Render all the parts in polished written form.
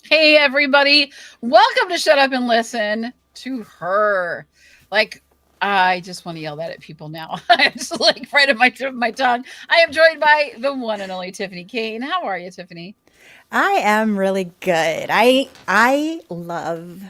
Hey, everybody. Welcome to Shut Up and Listen to Her. Like, I just want to yell that at people now. I'm just like right at my tip of my tongue. I am joined by the one and only Tiffany Kane. How are you, Tiffany? I am really good. I love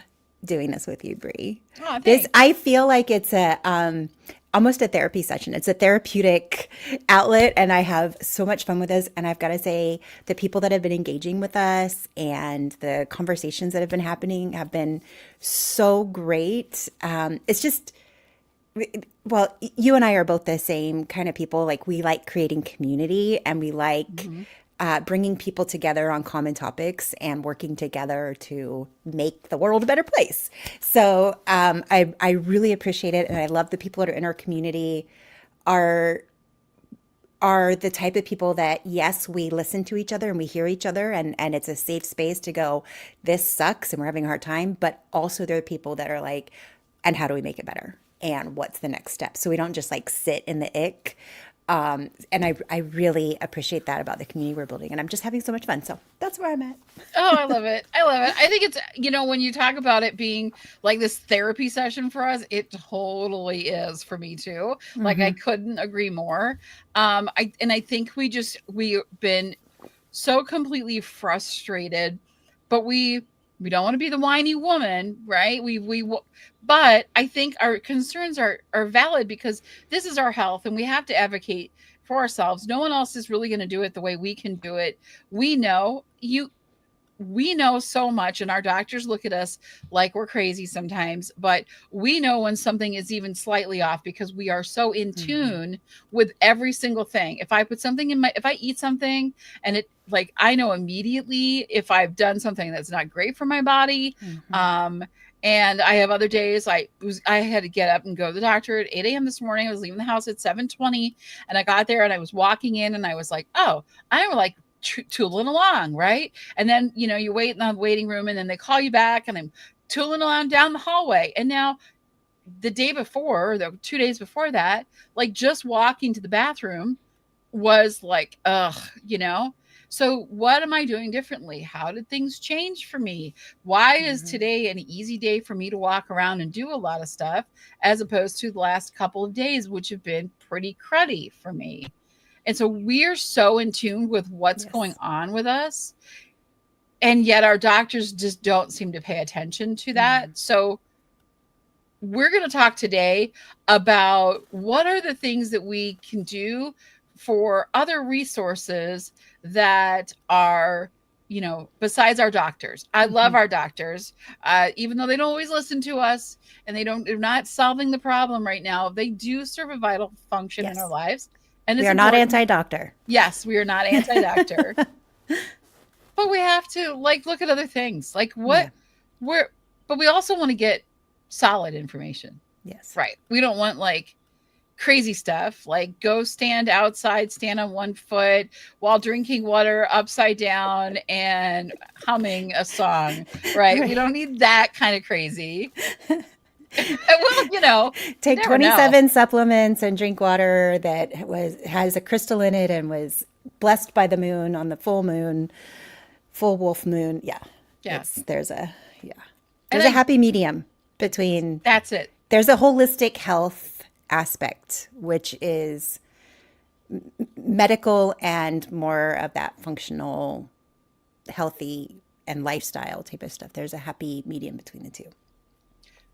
doing this with you, Bree. Oh, This thanks. I feel like it's a almost a therapy session. It's a therapeutic outlet, and I have so much fun with this. And I've got to say, the people that have been engaging with us and the conversations that have been happening have been so great. It's just well, you and I are both the same kind of people. Like we like creating community, and we like Mhm. bringing people together on common topics and working together to make the world a better place. So I really appreciate it, and I love the people that are in our community. Are are the type of people that, yes, we listen to each other and we hear each other, and it's a safe space to go, this sucks and we're having a hard time. But also, there are people that are like, and how do we make it better? And what's the next step? So we don't just like sit in the ick. And I really appreciate that about the community we're building. And I'm just having so much fun. So that's where I'm at. Oh, I love it. I love it. I think it's, when you talk about it being like this therapy session for us, it totally is for me too. Like I Mm-hmm. couldn't agree more. I think we've been so completely frustrated, but we don't want to be the whiny woman, right? But I think our concerns are valid because this is our health and we have to advocate for ourselves. No one else is really going to do it the way we can do it. We know you we know so much, and our doctors look at us like we're crazy sometimes, but we know when something is even slightly off because we are so in Mm-hmm. tune with every single thing. If I eat something and it, like, I know immediately if I've done something that's not great for my body. Mm-hmm. um and I have other days I had to get up and go to the doctor at 8 a.m. this morning. I was leaving the house at 7:20, and I got there and I was walking in and I was like, oh, I'm like tooling along, right? And then, you wait in the waiting room and then they call you back and I'm tooling along down the hallway. And now the day before, or the 2 days before that, like just walking to the bathroom was like, ugh, you know? So what am I doing differently? How did things change for me? Why is Mm-hmm. today an easy day for me to walk around and do a lot of stuff as opposed to the last couple of days, which have been pretty cruddy for me? And so we're so in tune with what's going Yes. on with us. And yet our doctors just don't seem to pay attention to Mm-hmm. that. So we're going to talk today about what are the things that we can do for other resources that are, besides our doctors. I love Mm-hmm. our doctors, even though they don't always listen to us and they're not solving the problem right now. They do serve a vital function in our Yes. lives, and We it's are not important. anti doctor. Yes, we are not anti-doctor, but we have to like look at other things. Like Yeah. we're but we also want to get solid information. Yes. Right. We don't want like crazy stuff like go stand outside, stand on one foot while drinking water upside down and humming a song. Right. We Right. don't need that kind of crazy. Well, you Take never know. 27 supplements and drink water that was has a crystal in it and was blessed by the moon on the full moon, full wolf moon. Yeah. Yeah. It's there's a yeah. And There's a happy medium between that's it. there's a holistic health aspect, which is medical and more of that functional, healthy and lifestyle type of stuff. There's a happy medium between the two.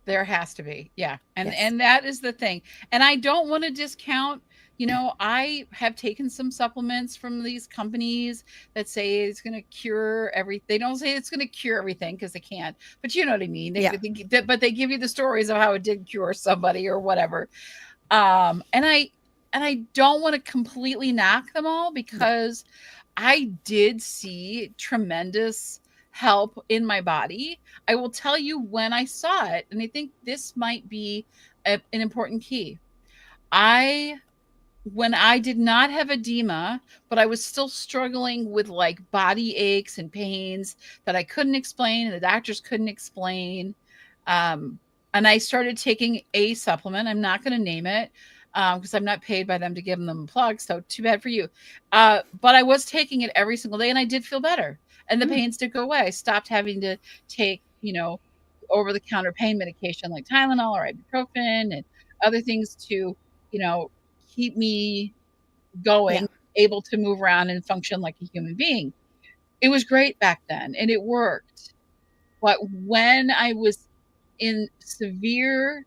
There has to be. Yeah. And Yes. and that is the thing. And I don't want to discount, I have taken some supplements from these companies that say it's going to cure everything. They don't say it's going to cure everything because they can't. But you know what I mean? Yeah. But they give you the stories of how it did cure somebody or whatever. And I don't want to completely knock them all Yeah. because I did see tremendous help in my body. I will tell you when I saw it, and I think this might be an important key. I When I did not have edema, but I was still struggling with like body aches and pains that I couldn't explain and the doctors couldn't explain. Um, and I started taking a supplement. I'm not going to name it because I'm not paid by them to give them a plug. So too bad for you. But I was taking it every single day and I did feel better. and the pains did go away. I stopped having to take, over the counter pain medication like Tylenol or ibuprofen and other things to, you know, keep me Yeah. going, able to move around and function like a human being. It was great back then and it worked. But when I was in severe,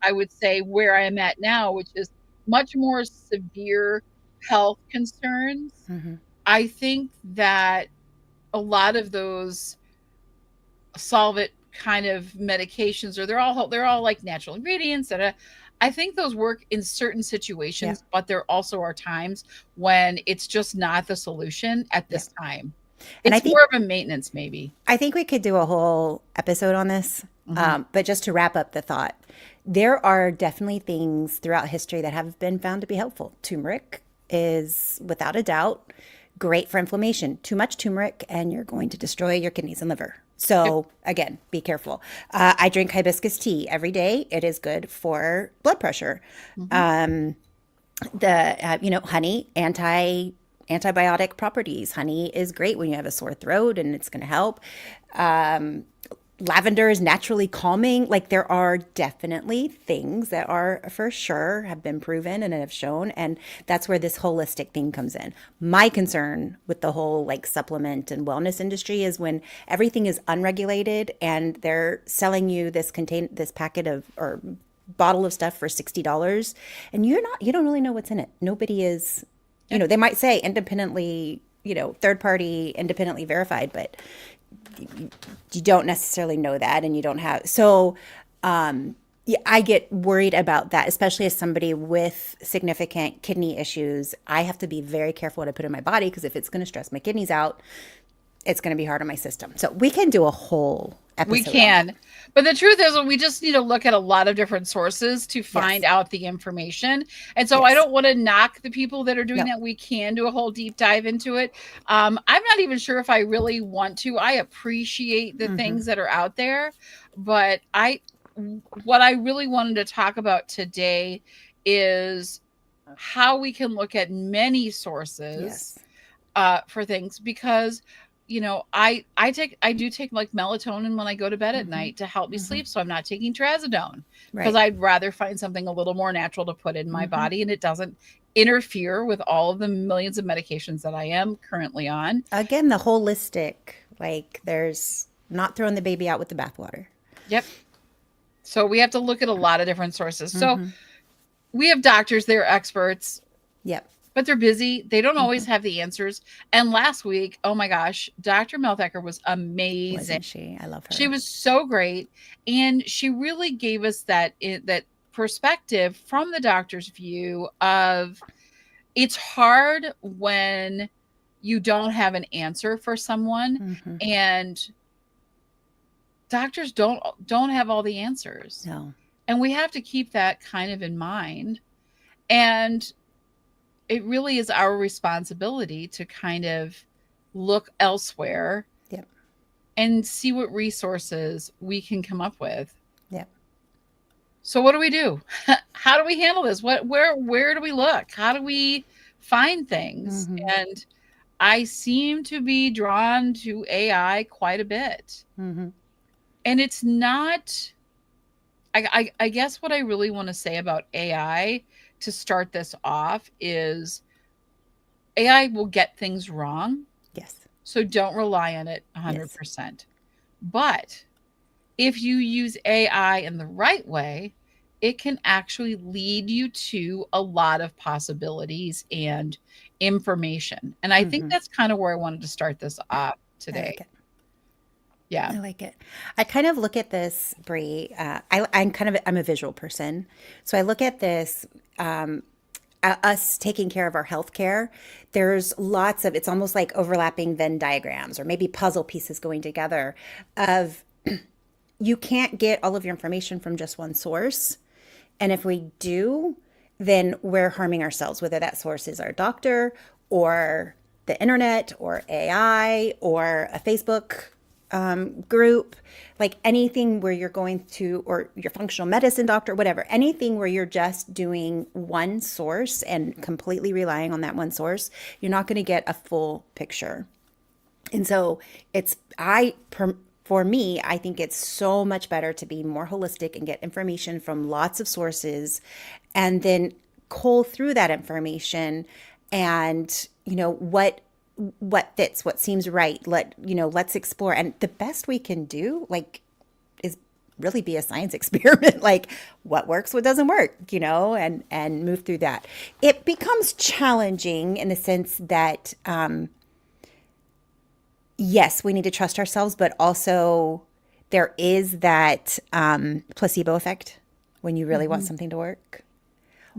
I would say where I am at now, which is much more severe health concerns, Hmm. I think that a lot of those solvent kind of medications, or they're all like natural ingredients that I think those work in certain Yeah. situations, but there also are times when it's just not the solution at Yeah. this time. And It's more of a maintenance maybe. I think we could do a whole episode on this. Mhm. But just to wrap up the thought, there are definitely things throughout history that have been found to be helpful. Turmeric is without a doubt great for inflammation. Too much turmeric, and you're going to destroy your kidneys and liver. Yep. So, again, be careful. I drink hibiscus tea every day. It is good for blood pressure. Mhm. Honey, antibiotic properties. Honey is great when you have a sore throat, and it's going to help. Lavender is naturally calming. Like, there are definitely things that are for sure have been proven and have shown, and that's where this holistic thing comes in. My concern with the whole like supplement and wellness industry is when everything is unregulated and they're selling you this packet of or bottle of stuff for $60, and you don't really know what's in it. Nobody is, Yep. they might say independently, third party independently verified, but you don't necessarily know that, and you don't have. So yeah, I get worried about that, especially as somebody with significant kidney issues. I have to be very careful what I put in my body, because if it's going to stress my kidneys out, it's going to be hard on my system. So we can do a whole We episode on that. can. But the truth is, we just need to look at a lot of different sources to find Yes. out the information. And so I Yes. don't want to knock the people that are doing No. that. We can do a whole deep dive into it. I'm not even sure if I really want to. I appreciate the Hmm. things that are out there, but what I really wanted to talk about today is how we can look at many sources Yes. for things, because I do take like melatonin when I go to bed at Hmm. night to help me Hmm. sleep, so I'm not taking trazodone because Right. I'd rather find something a little more natural to put in my Hmm. body and it doesn't interfere with all of the millions of medications that I am currently on. Again, the holistic, like, there's not throwing the baby out with the bathwater. Yep. So we have to look at a lot of different sources. So Hmm. we have doctors, they're experts, Yep. but they're busy. They don't always Hmm. have the answers. And last week, oh my gosh, Dr. Melthacker was amazing. Wasn't she? I love She her. was so great, and she really gave us that perspective from the doctor's view of it's hard when you don't have an answer for someone, Hmm. and doctors don't have all the answers. No. And we have to keep that kind of in mind. And it really is our responsibility to kind of look elsewhere Yep. and see what resources we can come up with. Yep. So what do we do? How do we handle this? Where do we look? How do we find things? Hmm. And I seem to be drawn to AI quite a bit. Hmm. And it's not I guess what I really want to say about AI to start this off is AI will get things wrong. Yes. So don't rely on it Yes. 100%. But if you use AI in the right way, it can actually lead you to a lot of possibilities and information. And I think Hmm. that's kind of where I wanted to start this off I today. like it. Yeah. I like it. I kind of look at this, Brie. I'm a visual person, so I look at this. Us taking care of our healthcare. There's lots of. It's almost like overlapping Venn diagrams, or maybe puzzle pieces going together. Of You can't get all of your information from just one source, and if we do, then we're harming ourselves. Whether that source is our doctor, or the internet, or AI, or a Facebook group, like anything where you're going to, or your functional medicine doctor, whatever, anything where you're just doing one source and completely relying on that one source, you're not going to get a full picture. And so it's I for me, I think it's so much better to be more holistic and get information from lots of sources and then cull through that information and, what fits, what seems right. Let's explore. And the best we can do, like, is really be a science experiment, like what works, what doesn't work, and move through that. It becomes challenging in the sense that yes, we need to trust ourselves, but also there is that placebo effect when you really want Hmm. something to work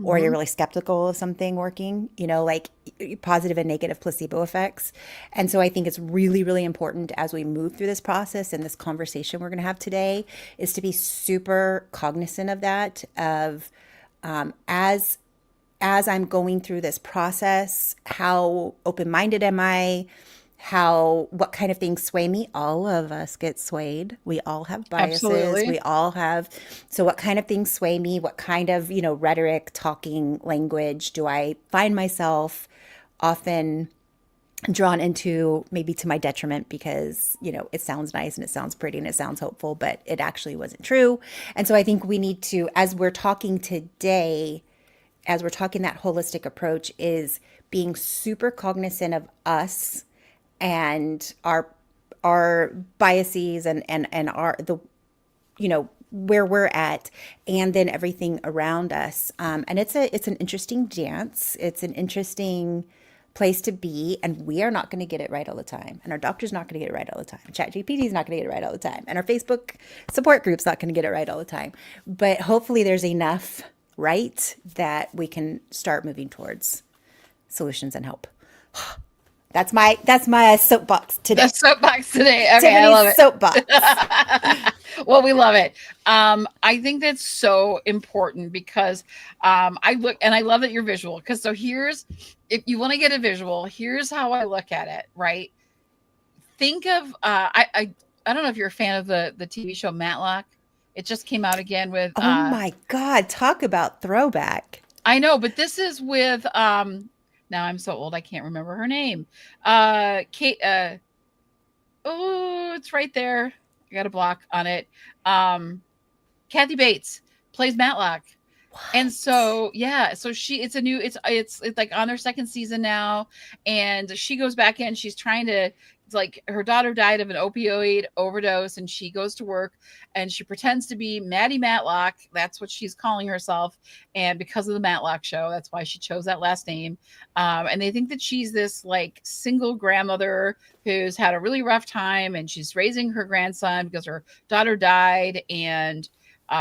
or you're Hmm. really skeptical of something working, like positive and negative placebo effects. And so I think it's really, really important as we move through this process and this conversation we're going to have today is to be super cognizant of that, of as I'm going through this process, how open minded am I? What kind of things sway me? All of us get swayed. We all have biases. Absolutely. We all have. So, what kind of things sway me? What kind of, rhetoric, talking language do I find myself often drawn into, maybe to my detriment because, it sounds nice and it sounds pretty and it sounds hopeful, but it actually wasn't true. And so, I think we need to, as we're talking today, as we're talking that holistic approach, is being super cognizant of us and our biases and our the where we're at, and then everything around us. And it's an interesting dance. It's an interesting place to be, and we are not going to get it right all the time, and our doctor's not going to get it right all the time. ChatGPT is not going to get it right all the time, and our Facebook support group's not going to get it right all the time. But hopefully, there's enough right that we can start moving towards solutions and help. That's my soapbox The today. soapbox today. Okay, I Tiffany's love soapbox. it. Well, we love it. I think that's so important because I look and I love that you're visual. Because so here's, if you want to get a visual, here's how I look at it. Right? Think of I don't know if you're a fan of the TV show Matlock. It just came out again with Oh my God, talk about throwback. I know, but this is with now I'm so old I can't remember her name. Kate oh, it's right there. I got a block on it. Um, Kathy Bates plays Matlock. And What? so, yeah, so it's a new, it's like on their second season now. And she goes back in, she's trying to, it's like her daughter died of an opioid overdose, and she goes to work and she pretends to be Maddie Matlock. That's what she's calling herself. And because of the Matlock show, that's why she chose that last name. And they think that she's this like single grandmother who's had a really rough time, and she's raising her grandson because her daughter died. And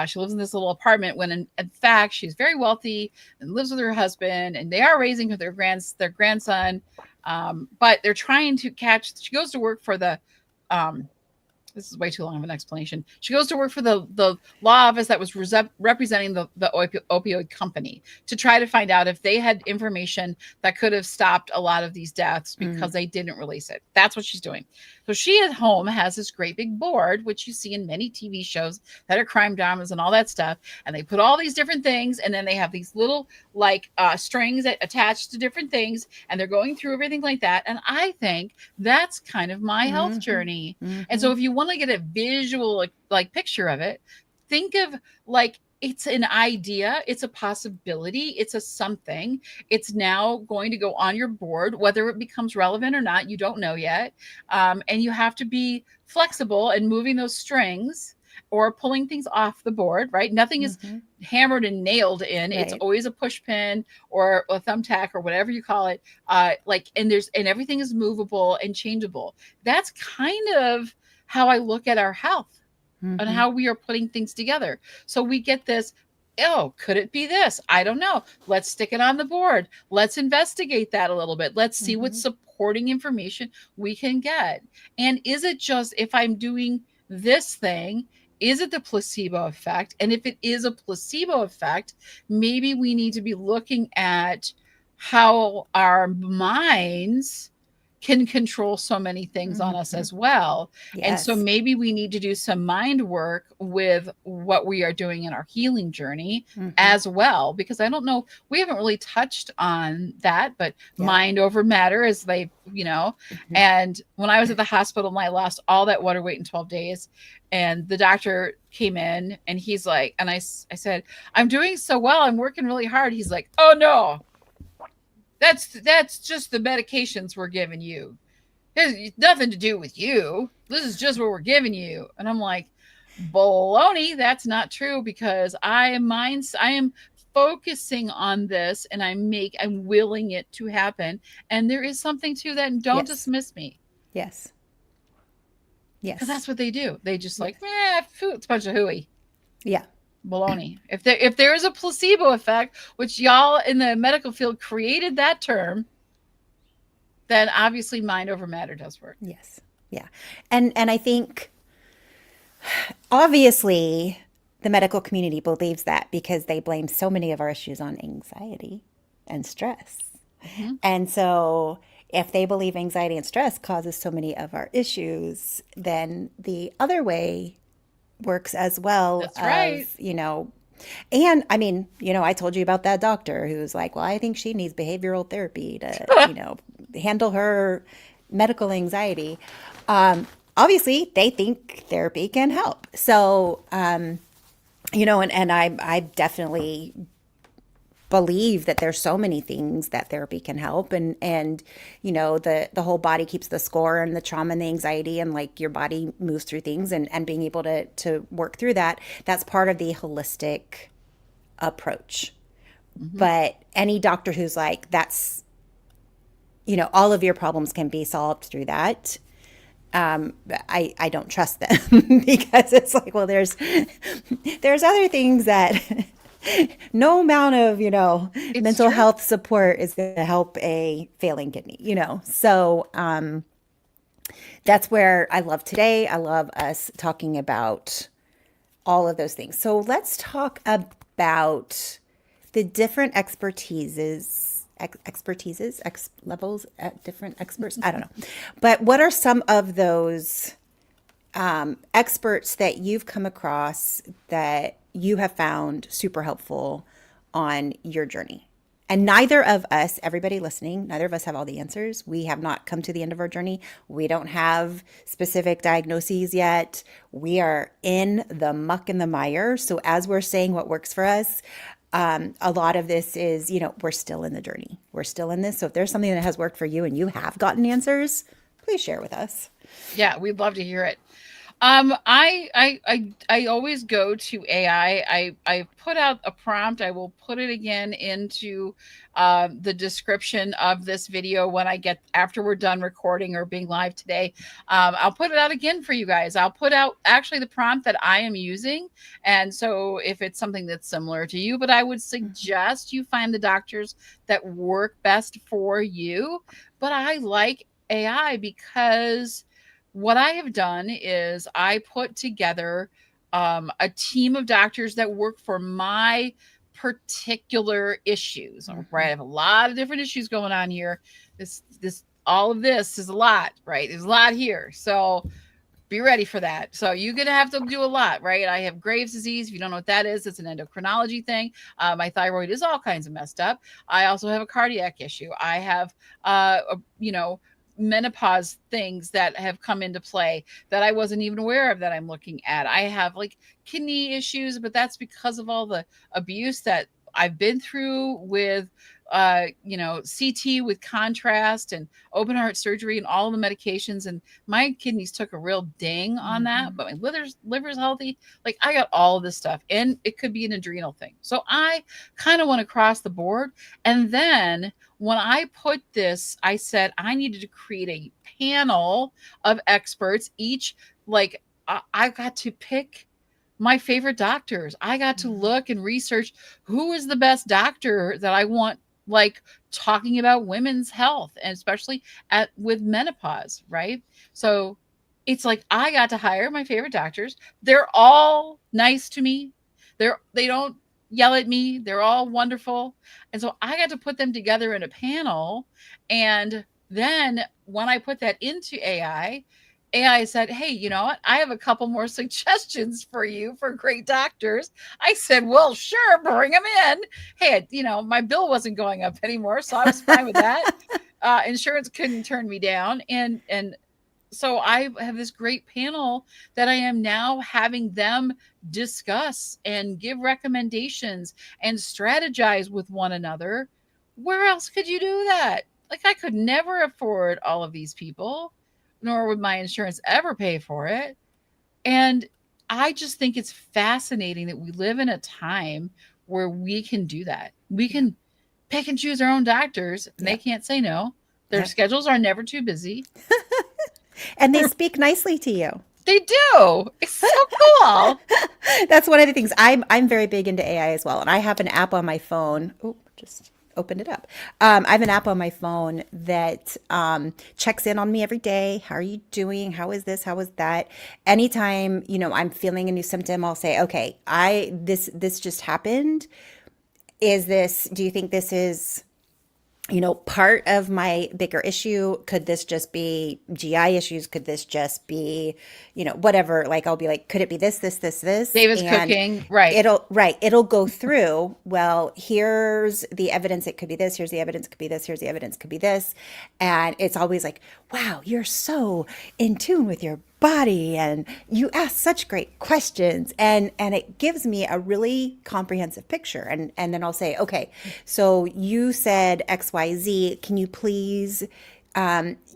she lives in this little apartment when in fact she's very wealthy and lives with her husband, and they are raising their grandson. But they're trying to catch. She goes to work for the um, this is way too long of an explanation. She goes to work for the law office that was representing the opioid company to try to find out if they had information that could have stopped a lot of these deaths Mm, because they didn't release it. That's what she's doing. So she at home has this great big board, which you see in many TV shows that are crime dramas and all that stuff. And they put all these different things, and then they have these little like strings that attached to different things, and they're going through everything like that. And I think that's kind of my health mm-hmm, journey. And mm-hmm, so if you want to get a visual like picture of it, think of like it's an idea, it's a possibility, it's a something. It's now going to go on your board, whether it becomes relevant or not, you don't know yet. And you have to be flexible and moving those strings or pulling things off the board, right? Nothing is mm-hmm. hammered and nailed in. It's Right. always a push pin or a thumbtack or whatever you call it. And everything is movable and changeable. That's kind of how I look at our health and Mm-hmm, how we are putting things together. So we get this, oh, could it be this? I don't know. Let's stick it on the board. Let's investigate that a little bit. Let's see what mm-hmm, supporting information we can get. And is it just if I'm doing this thing, is it the placebo effect? And if it is a placebo effect, maybe we need to be looking at how our minds can control so many things on us Mhm. as well. And so Yes. maybe we need to do some mind work with what we are doing in our healing journey Mhm. as well, because I don't know, we haven't really touched on that, but Yep. mind over matter, as they, you know. Mhm. And when I was at the hospital and I lost all that water weight in 12 days, and the doctor came in and he's like, and I said, I'm doing so well, I'm working really hard. He's like, oh no, that's just the medications we're giving you. It's nothing to do with you. This is just what we're giving you. And I'm like, baloney, that's not true, because I am focusing on this, and I'm willing it to happen. And there is something to that, and don't Yes. dismiss me. Yes. Because Yes. that's what they do. They just like, Yes. it's a bunch of hooey. Yeah. Baloney. If there is a placebo effect, which y'all in the medical field created that term, then obviously mind over matter does work. Yes. Yeah. And I think obviously the medical community believes that because they blame so many of our issues on anxiety and stress. Mm-hmm. And so if they believe anxiety and stress causes so many of our issues, then the other way works as well That's right. of, and I mean, I told you about that doctor who's like, well, I think she needs behavioral therapy to, handle her medical anxiety. Obviously, they think therapy can help. So, and I definitely believe that there's so many things that therapy can help, and the whole body keeps the score, and the trauma and the anxiety, and like your body moves through things, and being able to work through that, that's part of the holistic approach. Mm-hmm. But any doctor who's like, that's, all of your problems can be solved through that, I don't trust them because it's like, well, there's other things that no amount of, It's mental true. health support is going to help a failing kidney. So that's where I love today. I love us talking about all of those things. So let's talk about the different levels at different experts. I don't know. But what are some of those experts that you've come across that you have found super helpful on your journey? And neither of us, everybody listening, neither of us have all the answers. We have not come to the end of our journey. We don't have specific diagnoses yet. We are in the muck and the mire. So, as we're saying what works for us, a lot of this is, we're still in the journey. We're still in this. So, if there's something that has worked for you and you have gotten answers, please share with us. Yeah, we'd love to hear it. I always go to AI. I put out a prompt. I will put it again into the description of this video when I get after we're done recording or being live today. I'll put it out again for you guys. I'll put out actually the prompt that I am using, and so if it's something that's similar to you, but I would suggest you find the doctors that work best for you. But I like AI because what I have done is I put together a team of doctors that work for my particular issues. Right, I have a lot of different issues going on here. All of this is a lot, right? There's a lot here, so be ready for that. So you're gonna have to do a lot, right? I have Graves' disease. If you don't know what that is, it's an endocrinology thing. My thyroid is all kinds of messed up. I also have a cardiac issue. I have, menopause things that have come into play that I wasn't even aware of that I'm looking at. I have like kidney issues, but that's because of all the abuse that I've been through with CT with contrast and open heart surgery and all the medications, and my kidneys took a real ding on that, Mm-hmm. but my liver's healthy. Like I got all of this stuff, and it could be an adrenal thing. So I kind of went across the board. And then when I put this, I said I needed to create a panel of experts, each like I got to pick my favorite doctors. I got to look and research who is the best doctor that I want, like talking about women's health, and especially with menopause, right? So it's like I got to hire my favorite doctors. They're all nice to me. They don't yell at me. They're all wonderful. And so I got to put them together in a panel, and then when I put that into AI said, "Hey, you know what? I have a couple more suggestions for you for great doctors." I said, "Well, sure, bring them in." Hey, my bill wasn't going up anymore, so I was fine with that. Insurance couldn't turn me down, and so I have this great panel that I am now having them discuss and give recommendations and strategize with one another. Where else could you do that? Like, I could never afford all of these people, nor would my insurance ever pay for it. And I just think it's fascinating that we live in a time where we can do that. We can pick and choose our own doctors, and they Yep. can't say no. Their Yep. schedules are never too busy. And they speak nicely to you. They do. It's so cool. That's one of the things. I'm very big into AI as well, and I have an app on my phone. Oh, just opened it up. I have an app on my phone that checks in on me every day. How are you doing? How is this? How is that? Anytime I'm feeling a new symptom, I'll say, okay, I this just happened. Is this? Do you think this is part of my bigger issue? Could this just be GI issues? Could this just be, whatever? Like, I'll be like, could it be this? David's And cooking. Right. it'll go through. Well, here's the evidence. It could be this. Here's the evidence. It could be this. Here's the evidence. It could be this. And it's always like, wow, you're so in tune with your body and you ask such great questions, and it gives me a really comprehensive picture, and then I'll say, okay, so you said XYZ, can you please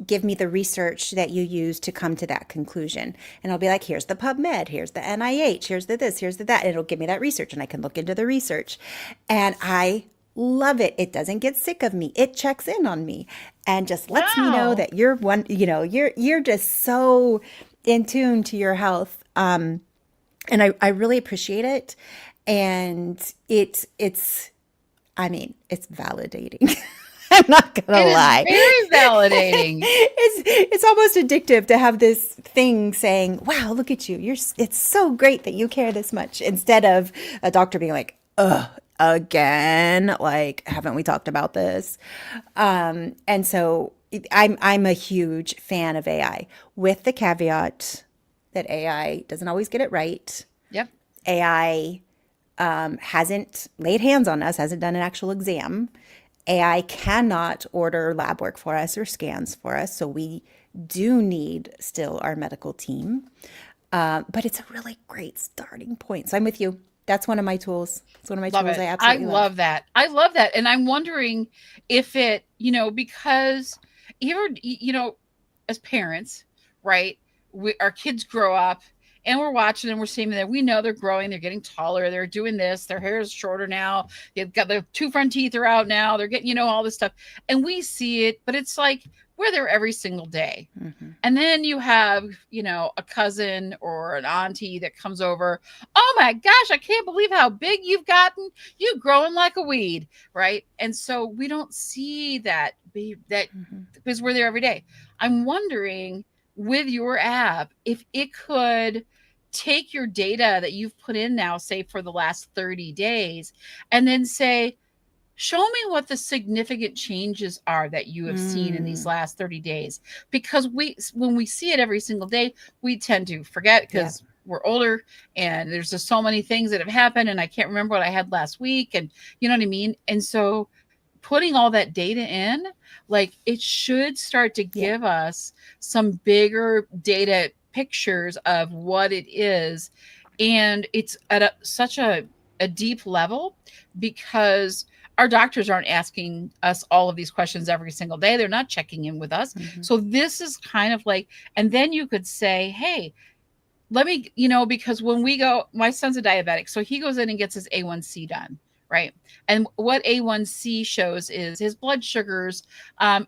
give me the research that you used to come to that conclusion? And I'll be like, here's the PubMed, here's the NIH, here's the this, here's the that, and it'll give me that research, and I can look into the research, and I love it. It doesn't get sick of me. It checks in on me and just lets me know Wow. that you're just so in tune to your health. And I really appreciate it. And it's I mean, it's validating. I'm not gonna It is lie. very validating. It's almost addictive to have this thing saying, "Wow, look at you. It's so great that you care this much," instead of a doctor being like, "Ugh, again, like, haven't we talked about this?" And so I'm a huge fan of AI, with the caveat that AI doesn't always get it right. Yep. AI hasn't laid hands on us, hasn't done an actual exam. AI cannot order lab work for us or scans for us, so we do need still our medical team. But it's a really great starting point. So I'm with you. That's one of my tools. It's one of my Love tools I it. I absolutely love. love that. I love that. And I'm wondering if it, because as parents, right? Our kids grow up and we're watching and we're seeing that we know they're growing, they're getting taller, they're doing this, their hair is shorter now, they've got their two front teeth are out now, they're getting, all this stuff. And we see it, but it's like we're there every single day. Hmm. And then you have, a cousin or an auntie that comes over. Oh my gosh, I can't believe how big you've gotten. You're growing like a weed, right? And so we don't see that Hmm. because we're there every day. I'm wondering with your app if it could take your data that you've put in now, say for the last 30 days, and then say, show me what the significant changes are that you have seen in these Mm. last 30 days. Because when we see it every single day, we tend to forget Yeah. because we're older and there's just so many things that have happened and I can't remember what I had last week. And you know what I mean? And so putting all that data in, like, it should start to Yeah. give us some bigger data pictures of what it is. And it's at such a deep level because our doctors aren't asking us all of these questions every single day. They're not checking in with us. Hmm. So this is kind of like, and then you could say, hey, let me, because when we go, my son's a diabetic, so he goes in and gets his A1C done, right? And what A1C shows is his blood sugars.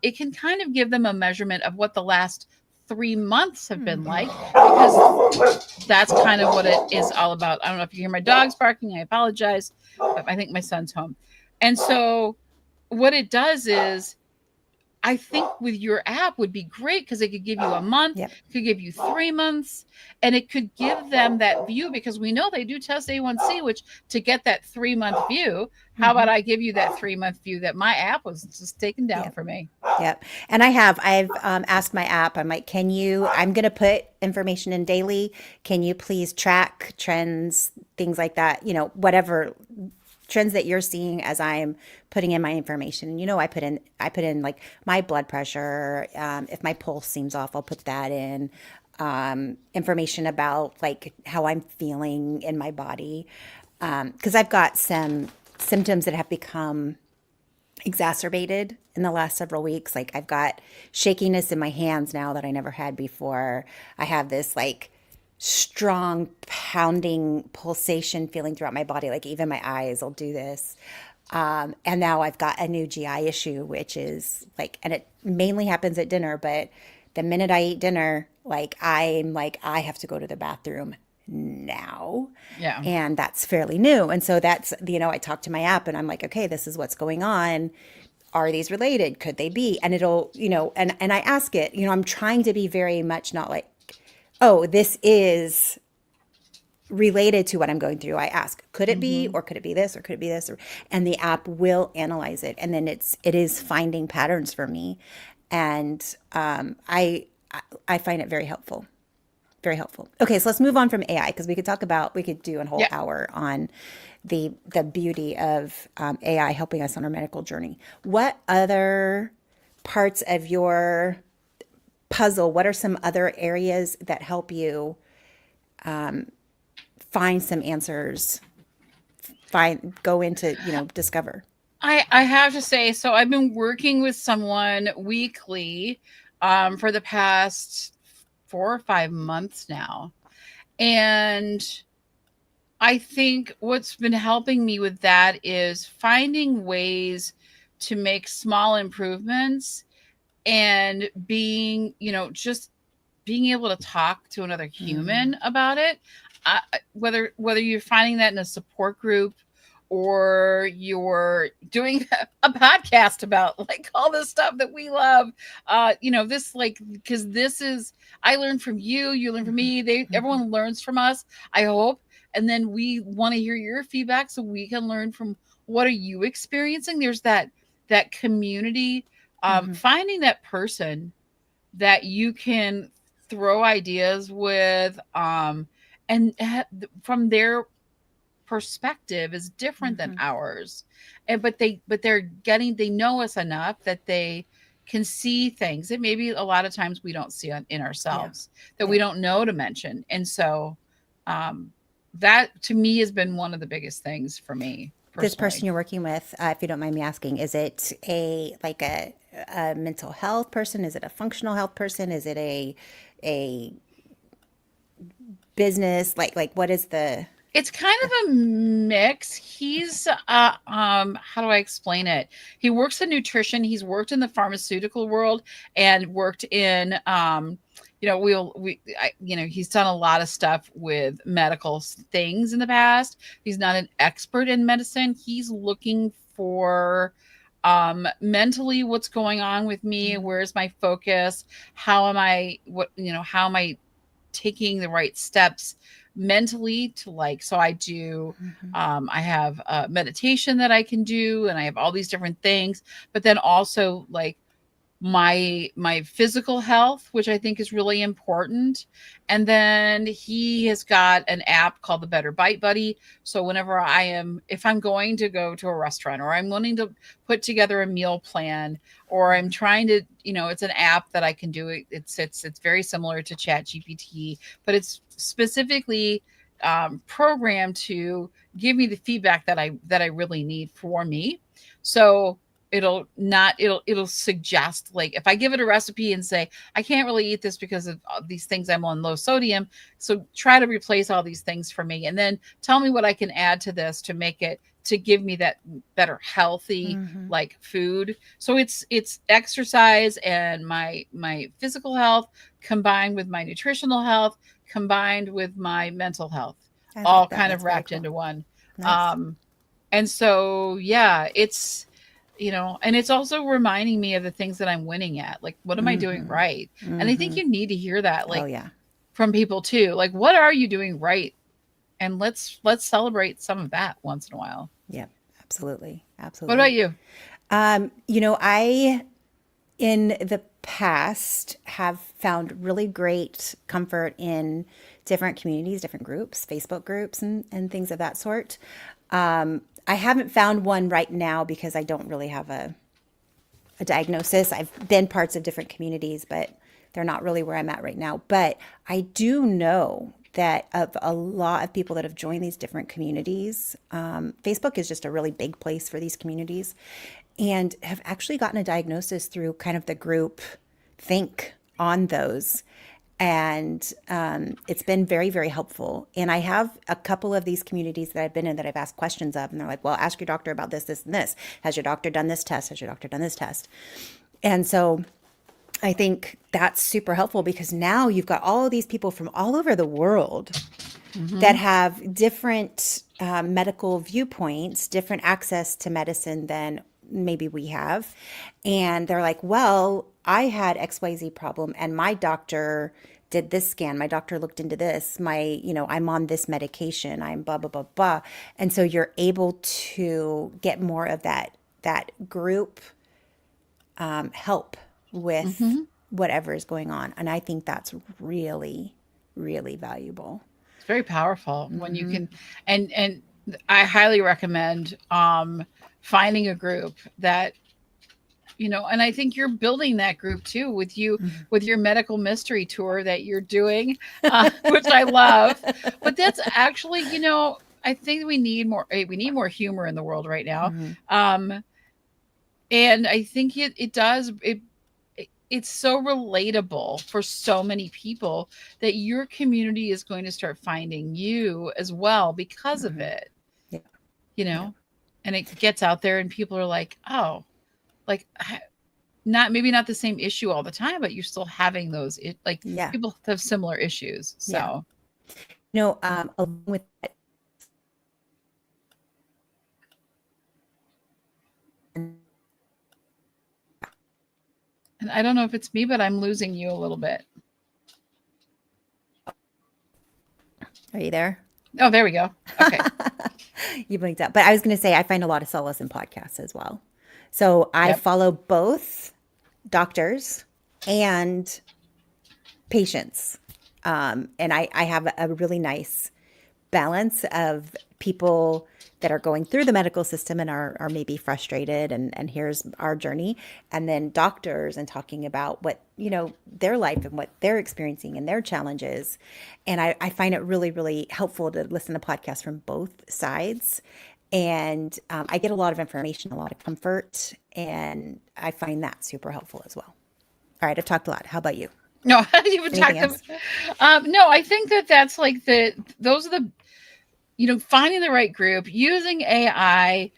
It can kind of give them a measurement of what the last 3 months have been like, because that's kind of what it is all about. I don't know if you hear my dogs barking, I apologize, but I think my son's home. And so what it does is I think with your app would be great because it could give you a month, Yep. could give you 3 months, and it could give them that view because we know they do test A1C, which to get that 3 month view, how about I give you that 3 month view that my app was just taken down Yep. for me? Yep. And I've asked my app, I'm like, I'm going to put information in daily. Can you please track trends, things like that, whatever trends that you're seeing as I'm putting in my information. And I put in like my blood pressure. If my pulse seems off, I'll put that in. Information about like how I'm feeling in my body. Because I've got some symptoms that have become exacerbated in the last several weeks. Like I've got shakiness in my hands now that I never had before. I have this like strong pounding pulsation feeling throughout my body. Like even my eyes will do this. And now I've got a new GI issue, which is like, and it mainly happens at dinner, but the minute I eat dinner, I have to go to the bathroom now. Yeah. And that's fairly new. And so I talk to my app and I'm like, okay, this is what's going on. Are these related? Could they be? And it'll, and I ask it, I'm trying to be very much not like, oh, this is related to what I'm going through. I ask, could it be, Mm-hmm. or could it be this, or could it be this? And the app will analyze it. And then it is finding patterns for me. And I find it very helpful. Very helpful. Okay, so let's move on from AI because we could do a whole Yeah. hour on the beauty of AI helping us on our medical journey. What other parts of your puzzle? What are some other areas that help you find some answers? Go into discover. I have to say, so I've been working with someone weekly for the past 4 or 5 months now. And I think what's been helping me with that is finding ways to make small improvements and just being able to talk to another Mm, human about it. Whether you're finding that in a support group or you're doing a podcast about like all this stuff that we love, this like because this is I learn from you, you learn from mhm, me, they mhm. everyone learns from us, I hope. And then we want to hear your feedback so we can learn from what are you experiencing. There's that community, Mhm. finding that person that you can throw ideas with, from their perspective is different than Mhm. ours. And they know us enough that they can see things that maybe a lot of times we don't see in Yeah. ourselves, that we Yeah. don't know to mention. And so um that to me has been one of the biggest things for me This person personally. you're working with, if you don't mind me asking, is it a mental health person? Is it a functional health person? Is it a business? Like what is the It's kind of a mix. He's how do I explain it? He works in nutrition. He's worked in the pharmaceutical world and worked in he's done a lot of stuff with medical things in the past. He's not an expert in medicine. He's looking for mentally what's going on with me, Mhm. where's my focus, how am I taking the right steps mentally to like so I do Mhm. I have meditation that I can do and I have all these different things, but then also like my physical health, which I think is really important. And then he has got an app called the Better Bite Buddy. So whenever if I'm going to go to a restaurant or I'm wanting to put together a meal plan or I'm trying to, it's an app that I can do it. It's very similar to Chat GPT, but it's specifically programmed to give me the feedback that I really need for me. So it'll suggest like if I give it a recipe and say I can't really eat this because of these things, I'm on low sodium, so try to replace all these things for me and then tell me what I can add to this to give me that better healthy Mhm. like food. So it's exercise and my physical health combined with my nutritional health combined with my mental health, I all like that. kind of That's very wrapped cool. into one. Nice. um and so yeah, and it's also reminding me of the things that I'm winning at. Like, what am I doing Mm-hmm. right? And I think Mm-hmm. you need to hear that, Oh like, yeah. from people too. Like, what are you doing right? And let's celebrate some of that once in a while. Yep. Absolutely. What about Absolutely. you? I in the past have found really great comfort in different communities, different groups, Facebook groups, and things of that sort. I haven't found one right now because I don't really have a diagnosis. I've been parts of different communities, but they're not really where I'm at right now. But I do know that of a lot of people that have joined these different communities, Facebook is just a really big place for these communities and have actually gotten a diagnosis through kind of the group think on those. And it's been very, very helpful. And I have a couple of these communities that I've been in that I've asked questions of, and they're like, well, ask your doctor about this, this, and this. Has your doctor done this test? Has your doctor done this test? And so I think that's super helpful because now you've got all of these people from all over the world that Mm-hmm. have different medical viewpoints, different access to medicine than maybe we have. And they're like, well, I had XYZ problem and my doctor did this scan. My doctor looked into this. I'm on this medication. I'm blah, blah, blah, blah. And so you're able to get more of that group help with Mm-hmm. whatever is going on. And I think that's really, really valuable. It's very powerful when you Mm-hmm. can, and I highly recommend finding a group that, and I think you're building that group too with your medical mystery tour that you're doing, which I love. But that's actually, I think we need more humor in the world right now. Mm-hmm. Um, and I think it's so relatable for so many people that your community is going to start finding you as well because of Mm-hmm. it, Yeah. you Yeah. know, and it gets out there and people are like, oh, like, not maybe not the same issue all the time, but you're still having like Yeah. people have similar issues. Yeah. So, Along with that, and I don't know if it's me, but I'm losing you a little bit. are you there? Oh, there we go. Okay. You blinked out. But I was going to say, I find a lot of solace in podcasts as well. So I Yep. follow both doctors and patients. And I have a really nice balance of people that are going through the medical system and are maybe frustrated and here's our journey, and then doctors and talking about what their life and what they're experiencing and their challenges. And I find it really, really helpful to listen to podcasts from both sides. And I get a lot of information, a lot of comfort, and I find that super helpful as well. All right, I've talked a lot. How about you? No, I didn't even Anything talk to. else? No, I think that's like those are finding the right group, using AI,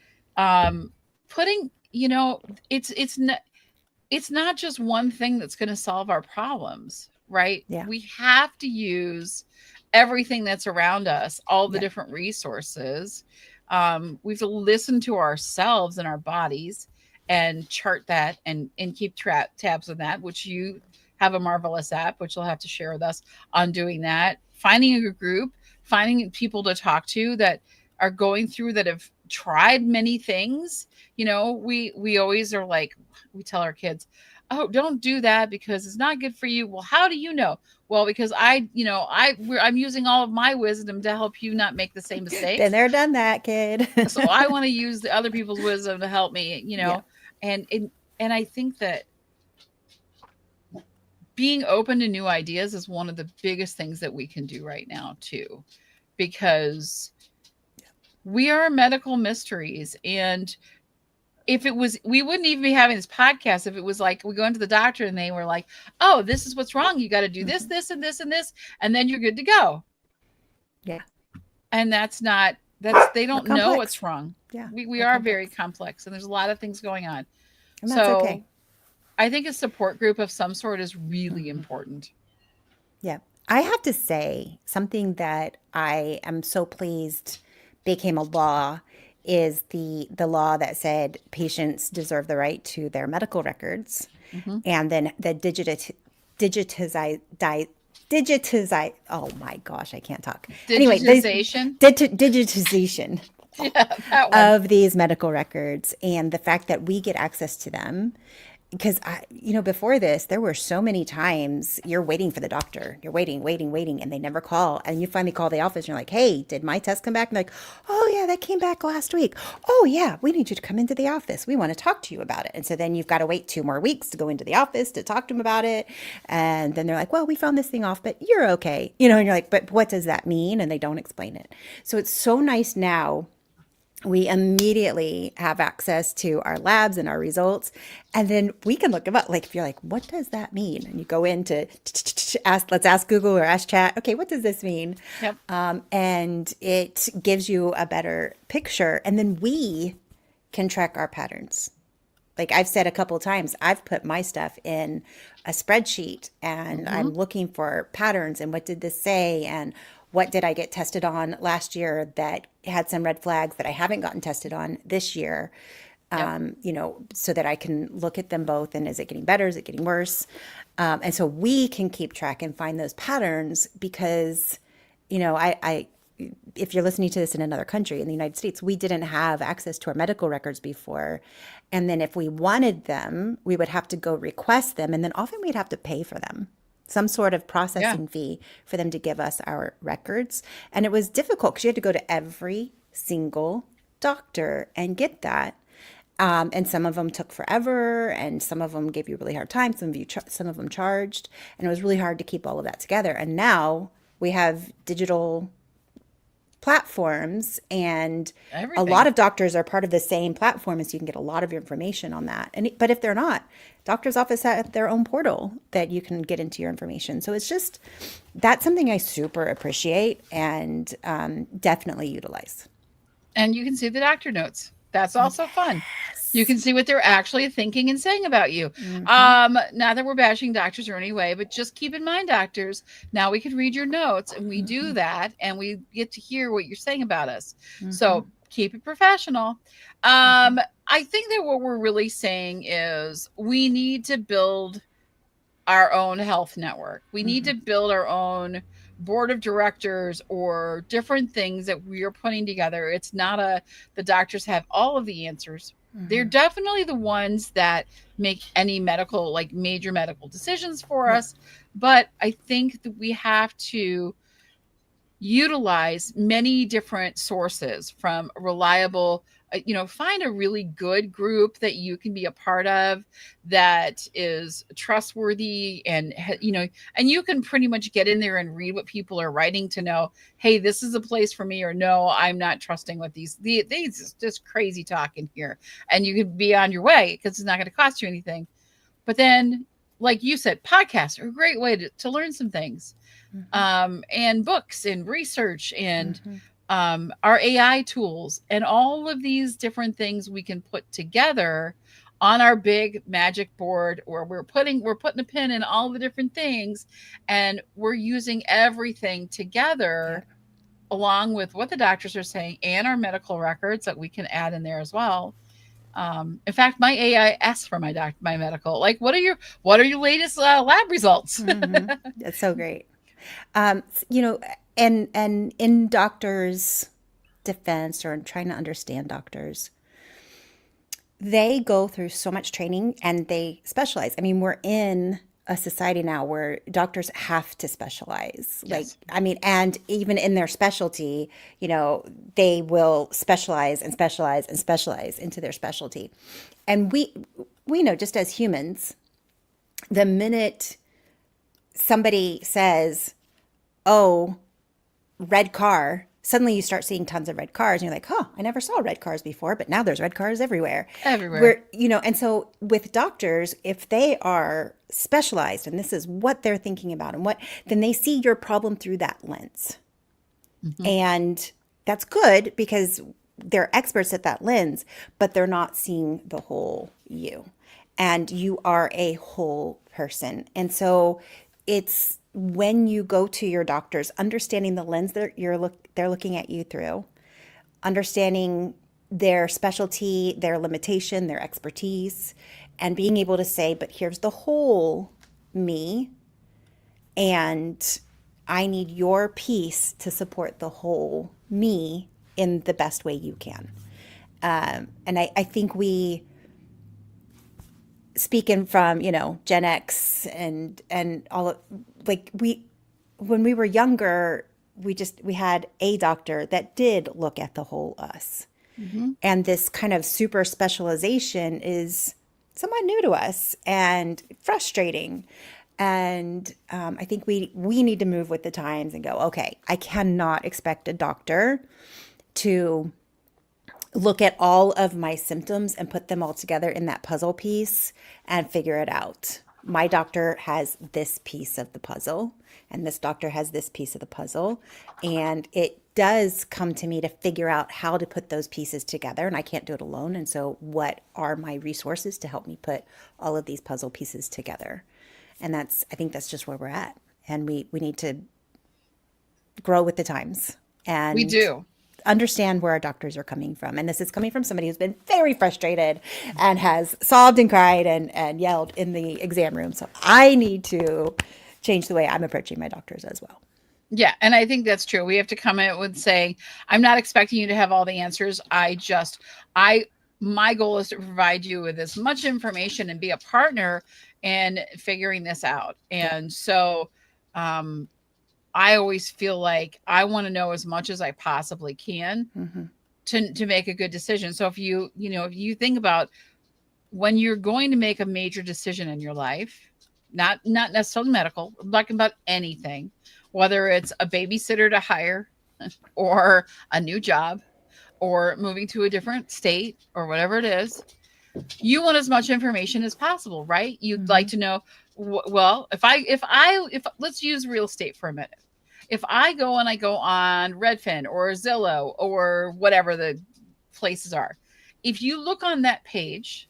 putting, it's not just one thing that's going to solve our problems, right? Yeah, We have to use everything that's around us, all the yeah, different resources. We have to listen to ourselves and our bodies and chart that and keep tabs on that, which you have a marvelous app, which you'll have to share with us on doing that. Finding a group, finding people to talk to that are going through that have tried many things. We always are like, we tell our kids, oh, don't do that because it's not good for you. Well, how do you know? Well, because I'm using all of my wisdom to help you not make the same been mistakes. there, done that, kid. So I want to use the other people's wisdom to help me, Yeah. and I think that being open to new ideas is one of the biggest things that we can do right now too, because we are medical mysteries. And if it was, we wouldn't even be having this podcast if it was like we go into the doctor and they were like, oh, this is what's wrong, you got to do this, Hmm. this, and this, and this, and then you're good to go. Yeah. And that's they We're don't know complex. what's wrong. Yeah, We we're are very complex. complex and there's a lot of things going on. And that's okay. So I think a support group of some sort is really Hmm. important. Yeah. I have to say something that I am so pleased became a law is the law that said patients deserve the right to their medical records, Hmm. and then the digitize digitize oh my gosh, I can't talk. Anyway, the Digitization. digitization Yeah, that one. of these medical records and the fact that we get access to them. Because before this, there were so many times you're waiting for the doctor. You're waiting, waiting, waiting, and they never call. And you finally call the office and you're like, hey, did my test come back? And they're like, oh, yeah, that came back last week. Oh, yeah, we need you to come into the office. We want to talk to you about it. And so then you've got to wait 2 more weeks to go into the office to talk to them about it. And then they're like, well, we found this thing off, but you're okay. And you're like, but what does that mean? And they don't explain it. So it's so nice now we immediately have access to our labs and our results, and then we can look them up. Like if you're like, what does that mean? And you go into ask, let's ask Google or ask chat, okay, what does this mean? Yep. And it gives you a better picture, and then we can track our patterns. Like I've said a couple of times, I've put my stuff in a spreadsheet and Hmm. I'm looking for patterns and what did this say and what did I get tested on last year that had some red flags that I haven't gotten tested on this year. Yep. So that I can look at them both and is it getting better? Is it getting worse? And so we can keep track and find those patterns because, I if you're listening to this in another country, in the United States, we didn't have access to our medical records before. And then if we wanted them, we would have to go request them. And then often we'd have to pay for them, some sort of Yeah. processing fee for them to give us our records. And it was difficult because you had to go to every single doctor and get that. And some of them took forever, and some of them gave you a really hard time. Some of them charged, and it was really hard to keep all of that together. And now we have digital platforms, and a lot Everything. of doctors are part of the same platform, and so you can get a lot of your information on that. But if they're not, doctor's office have their own portal that you can get into your information. So it's just that's something I super appreciate and definitely utilize. And you can see the doctor notes. That's also fun. You can see what they're actually thinking and saying about you. Hmm. Not that we're bashing doctors or any way, but just keep in mind, doctors, now we can read your notes and we do Hmm. that and we get to hear what you're saying about us. Hmm. So keep it professional. Um, I think that what we're really saying is we need to build our own health network. We need Hmm. to build our own board of directors or different things that we are putting together. It's not the doctors have all of the answers. They're Hmm. definitely the ones that make any medical, like major medical decisions for Yeah. us. But I think that we have to utilize many different sources from reliable, find a really good group that you can be a part of that is trustworthy and you can pretty much get in there and read what people are writing to know, hey, this is a place for me, or no, I'm not trusting what these just crazy talk in here, and you could be on your way because it's not going to cost you anything. But then, like you said, podcasts are a great way to learn some things, Hmm. and books and research and Hmm. our AI tools and all of these different things we can put together on our big magic board, where we're putting a pin in all the different things, and we're using everything Yeah. together along with what the doctors are saying and our medical records that we can add in there as well. In fact, my AI asks for my medical. Like, what are your latest lab results? Hmm. That's so great. Um, you know, and in doctors' defense or in trying to understand doctors, they go through so much training and they specialize. I mean, we're in a society now where doctors have to specialize. Like, Yes. I mean, and even in their specialty, they will specialize and specialize and specialize into their specialty. And we know just as humans, the minute somebody says, "Oh, red car," suddenly you start seeing tons of red cars and you're like, "Huh, I never saw red cars before, but now there's red cars everywhere." Everywhere. And so with doctors, if they are specialized and this is what they're thinking about and then they see your problem through that lens. Mhm. And that's good because they're experts at that lens, but they're not seeing the whole you. And you are a whole person. And so it's when you go to your doctors, understanding the lens that they're looking at you through, understanding their specialty, their limitation, their expertise, and being able to say, but here's the whole me, and I need your piece to support the whole me in the best way you can. And I think we, speaking from, Gen X and all of, like when we were younger, we had a doctor that did look at the whole us. And this kind of super specialization is somewhat new to us and frustrating. And I think we need to move with the times and go, okay, I cannot expect a doctor to look at all of my symptoms and put them all together in that puzzle piece and figure it out. My doctor has this piece of the puzzle, and this doctor has this piece of the puzzle. And it does come to me to figure out how to put those pieces together, and I can't do it alone. And so, what are my resources to help me put all of these puzzle pieces together? And I think that's just where we're at. And we need to grow with the times We and do. understand where our doctors are coming from. And this is coming from somebody who's been very frustrated and has sobbed and cried and yelled in the exam room. So I need to change the way I'm approaching my doctors as well. Yeah, and I think that's true. We have to come in with saying, I'm not expecting you to have all the answers. My goal is to provide you with as much information and be a partner in figuring this out. And so I always feel like I want to know as much as I possibly can to make a good decision. So if if you think about when you're going to make a major decision in your life, not necessarily medical, I'm talking about anything, whether it's a babysitter to hire or a new job or moving to a different state or whatever it is, you want as much information as possible, right? You'd like to know, well, if let's use real estate for a minute. If I go on Redfin or Zillow or whatever the places are, if you look on that page,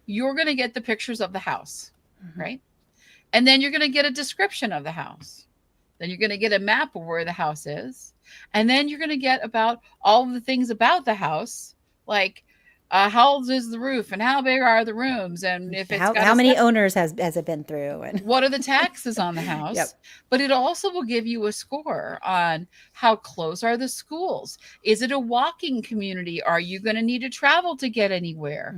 you're going to get the pictures of the house, right? And then you're going to get a description of the house. Then you're going to get a map of where the house is. And then you're going to get about all of the things about the house, like how old is the roof and how big are the rooms, and if it's got How many owners has it been through? And what are the taxes on the house? Yep. But it also will give you a score on how close are the schools. Is it a walking community? Are you going to need to travel to get anywhere?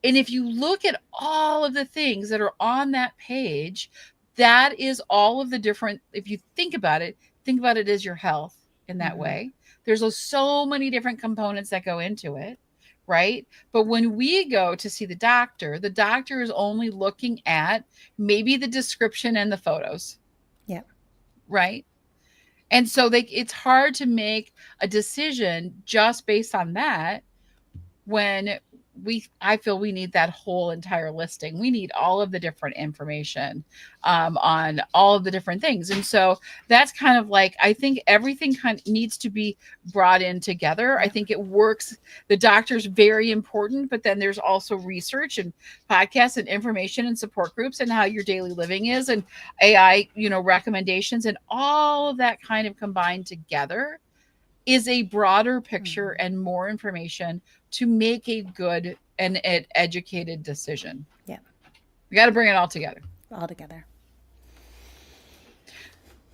And if you look at all of the things that are on that page, that is all of the different, if you think about it as your health in that way. There's so many different components that go into it. Right. But when we go to see the doctor is only looking at maybe the description and the photos. yeah, Right. And so it's hard to make a decision just based on that when I feel we need that whole entire listing. We need all of the different information on all of the different things. And so that's kind of like, I think everything kind of needs to be brought in together. I think it works. The doctor's very important, but then there's also research and podcasts and information and support groups and how your daily living is and AI, recommendations and all of that kind of combined together is a broader picture and more information to make a good and educated decision. Yeah. We got to bring it all together. All together.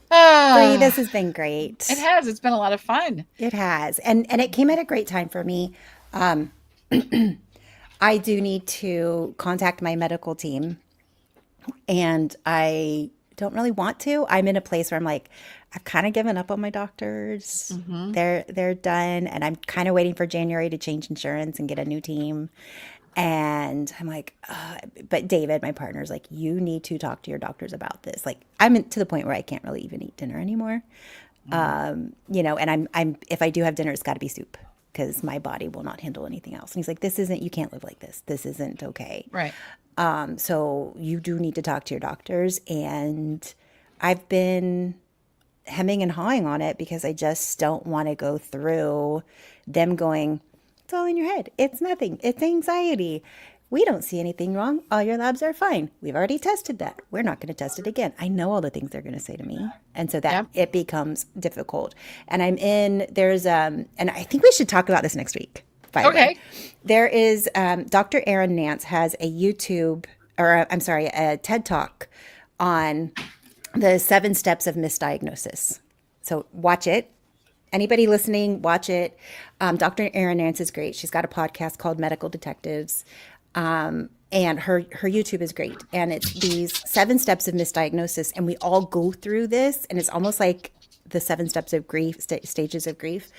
Bree, this has been great. It has. It's been a lot of fun. It has. And it came at a great time for me. I do need to contact my medical team, and I don't really want to. I'm in a place where I'm like, I've kind of given up on my doctors. They're done, and I'm kind of waiting for January to change insurance and get a new team. And I'm like, but David, my partner, is like, you need to talk to your doctors about this. Like, I'm to the point where I can't really even eat dinner anymore. And I'm if I do have dinner, it's got to be soup because my body will not handle anything else. And he's like, you can't live like this. This isn't okay. Right. So you do need to talk to your doctors. And I've been hemming and hawing on it because I just don't want to go through them going, it's all in your head. It's nothing. It's anxiety. We don't see anything wrong. All your labs are fine. We've already tested that. We're not going to test it again. I know all the things they're going to say to me. And so that it becomes difficult. And there's, and I think we should talk about this next week. by the way. Okay. There is Dr. Aaron Nance has a YouTube, or I'm sorry, a TED Talk on the 7 steps of misdiagnosis. So watch it. Anybody listening, watch it. Dr. Erin Nance is great. She's got a podcast called Medical Detectives. And her YouTube is great. And it's these 7 steps of misdiagnosis. And we all go through this. And it's almost like the 7 steps of grief, stages of grief.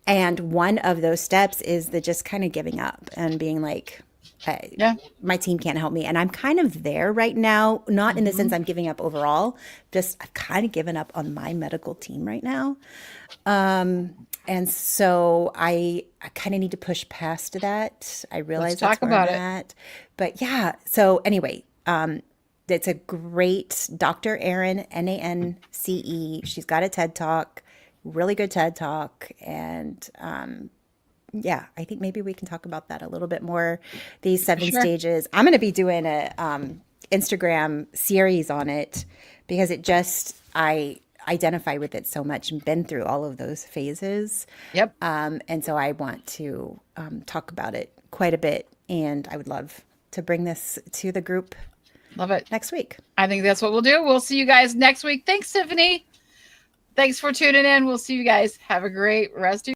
And one of those steps is the just kind of giving up and being like, Yeah. my team can't help me. And I'm kind of there right now, not in the sense I'm giving up overall, just I've kind of given up on my medical team right now. And so I kind of need to push past that. I realize Let's that's talk where about I'm it. at. But yeah, so anyway, it's a great Dr. Erin, Nance. She's got a TED Talk, really good TED Talk. And yeah, I think maybe we can talk about that a little bit more. These 7 Sure. stages. I'm going to be doing a Instagram series on it because I identify with it so much and been through all of those phases. Yep. And so I want to talk about it quite a bit. And I would love to bring this to the group Love it. next week. I think that's what we'll do. We'll see you guys next week. Thanks, Tiffany. Thanks for tuning in. We'll see you guys. Have a great rest of